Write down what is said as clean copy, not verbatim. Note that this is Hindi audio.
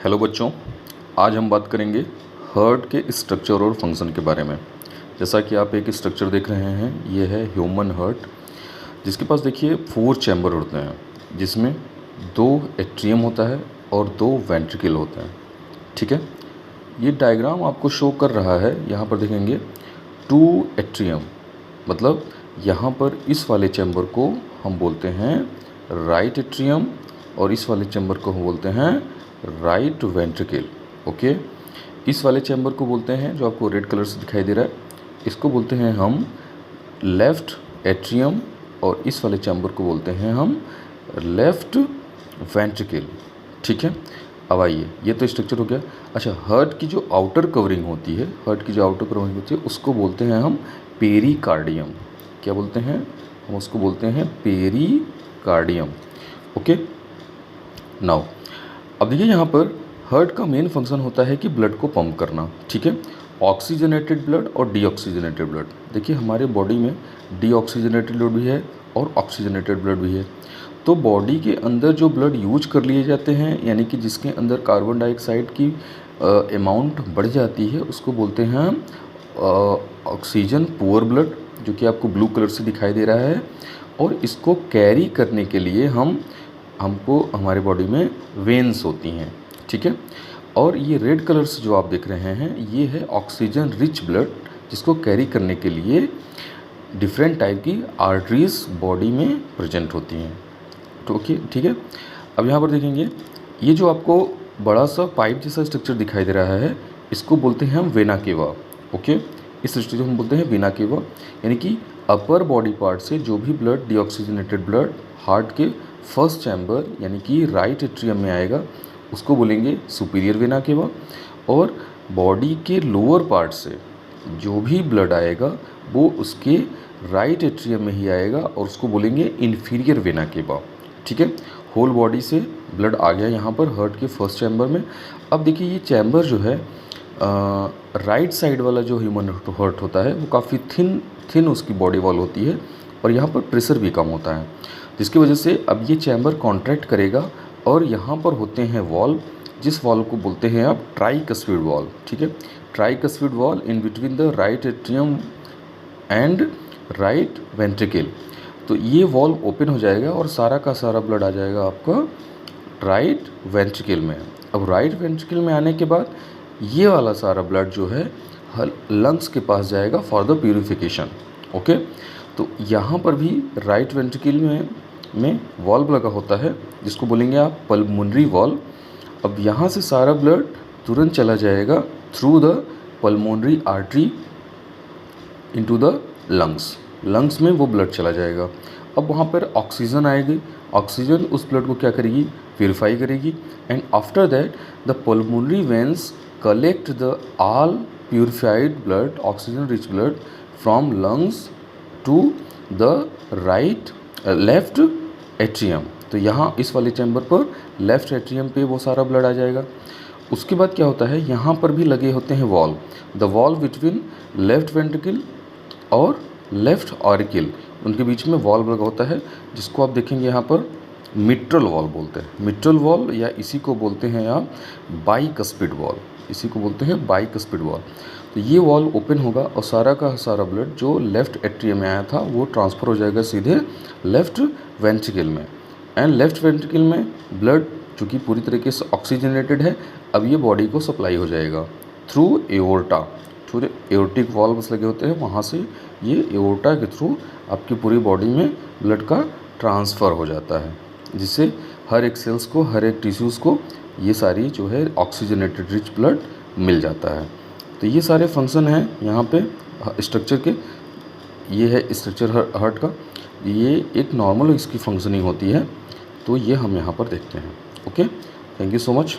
हेलो बच्चों, आज हम बात करेंगे हार्ट के स्ट्रक्चर और फंक्शन के बारे में। जैसा कि आप एक स्ट्रक्चर देख रहे हैं, ये है ह्यूमन हार्ट, जिसके पास देखिए 4 चैम्बर होते हैं, जिसमें 2 एट्रियम होता है और 2 वेंट्रिकल होते हैं। ठीक है, ये डायग्राम आपको शो कर रहा है। यहाँ पर देखेंगे 2 एट्रियम, मतलब यहाँ पर इस वाले चैम्बर को हम बोलते हैं राइट एट्रियम और इस वाले चैम्बर को हम बोलते हैं राइट वेंट्रिकल। ओके, इस वाले चैम्बर को बोलते हैं, जो आपको रेड कलर से दिखाई दे रहा है, इसको बोलते हैं हम लेफ़्ट एट्रियम और इस वाले चैम्बर को बोलते हैं हम लेफ़्ट वेंट्रिकल। ठीक है, अब आइए, ये तो स्ट्रक्चर हो गया। अच्छा, हार्ट की जो आउटर कवरिंग होती है, उसको बोलते हैं हम पेरिकार्डियम। क्या बोलते हैं? हम उसको बोलते हैं पेरिकार्डियम। ओके, नाउ अब देखिए, यहाँ पर हार्ट का मेन फंक्शन होता है कि ब्लड को पंप करना। ठीक है, ऑक्सीजनेटेड ब्लड और डीऑक्सीजनेटेड ब्लड। देखिए, हमारे बॉडी में डीऑक्सीजनेटेड ब्लड भी है और ऑक्सीजनेटेड ब्लड भी है। तो बॉडी के अंदर जो ब्लड यूज कर लिए जाते हैं, यानी कि जिसके अंदर कार्बन डाइऑक्साइड की अमाउंट बढ़ जाती है, उसको बोलते हैं ऑक्सीजन पुअर ब्लड, जो कि आपको ब्लू कलर से दिखाई दे रहा है। और इसको कैरी करने के लिए हमको हमारे बॉडी में वेन्स होती हैं। ठीक है, और ये रेड कलर से जो आप देख रहे हैं, ये है ऑक्सीजन रिच ब्लड, जिसको कैरी करने के लिए डिफरेंट टाइप की आर्टरीज बॉडी में प्रेजेंट होती हैं। तो ओके, ठीक है। अब यहाँ पर देखेंगे, ये जो आपको बड़ा सा पाइप जैसा स्ट्रक्चर दिखाई दे रहा है, इसको बोलते हैं हम वेना केवा। ओके, इस स्ट्रक्चर को हम बोलते हैं वेना केवा, यानी कि अपर बॉडी पार्ट से जो भी ब्लड, डीऑक्सीजनेटेड ब्लड हार्ट के फर्स्ट चैम्बर यानी कि राइट एट्रियम में आएगा, उसको बोलेंगे सुपीरियर वेना केवा। और बॉडी के लोअर पार्ट से जो भी ब्लड आएगा वो उसके राइट एट्रियम में ही आएगा और उसको बोलेंगे इन्फीरियर वेना केवा। ठीक है, होल बॉडी से ब्लड आ गया यहाँ पर हार्ट के फर्स्ट चैम्बर में। अब देखिए, ये चैम्बर जो है राइट साइड वाला जो ह्यूमन हार्ट होता है, वो काफ़ी थिन उसकी बॉडी वॉल होती है और यहाँ पर प्रेशर भी कम होता है, जिसकी वजह से अब ये चैम्बर कॉन्ट्रैक्ट करेगा और यहाँ पर होते हैं वॉल्व, जिस वॉल्व को बोलते हैं आप ट्राइकस्पिड वॉल्व। ठीक है, tricuspid valve in between the right atrium and right ventricle. तो ये वॉल्व ओपन हो जाएगा और सारा का सारा ब्लड आ जाएगा आपका राइट वेंट्रिकल में। अब राइट वेंट्रिकल में आने के बाद ये वाला सारा ब्लड जो है लंग्स के पास जाएगा फॉर द प्यूरिफिकेशन। ओके, तो यहाँ पर भी राइट वेंट्रिकल में वॉल्व लगा होता है, जिसको बोलेंगे आप पल्मोनरी वॉल्व। अब यहाँ से सारा ब्लड तुरंत चला जाएगा through the pulmonary artery into the lungs में वो ब्लड चला जाएगा। अब वहाँ पर ऑक्सीजन आएगी, ऑक्सीजन उस ब्लड को क्या करेगी? प्यूरिफाई करेगी। And after that the pulmonary veins collect the all purified blood, oxygen rich blood from lungs to the left atrium. तो यहाँ इस वाले चैम्बर पर लेफ्ट एट्रियम पे वो सारा ब्लड आ जाएगा। उसके बाद क्या होता है, यहाँ पर भी लगे होते हैं valve, the valve between left ventricle और लेफ्ट ऑरिकल, उनके बीच में वॉल्व लगा होता है, जिसको आप देखेंगे यहाँ पर मिट्रल वॉल्व बोलते हैं। मिट्रल वॉल्व, या इसी को बोलते हैं आप बाइकस्पिड वॉल्व, इसी को बोलते हैं बाइकस्पिड वॉल्व। तो ये वॉल्व ओपन होगा और सारा का सारा ब्लड जो लेफ्ट एट्रियम में आया था वो ट्रांसफ़र हो जाएगा सीधे लेफ्ट वेंट्रिकल में। एंड लेफ्ट वेंट्रिकल में ब्लड चूँकि पूरी तरीके से ऑक्सीजनेटेड है, अब ये बॉडी को सप्लाई हो जाएगा through aorta, through aortic valves लगे होते हैं, वहाँ से ये एओर्टा के थ्रू आपकी पूरी बॉडी में ब्लड का ट्रांसफ़र हो जाता है, जिससे हर एक सेल्स को, हर एक टिश्यूज़ को ये सारी जो है ऑक्सीजनेटेड रिच ब्लड मिल जाता है। तो ये सारे फंक्शन हैं यहाँ पे स्ट्रक्चर के। ये है स्ट्रक्चर हार्ट का, ये एक नॉर्मल इसकी फंक्शनिंग होती है, तो ये हम यहाँ पर देखते हैं। Okay, thank you so much.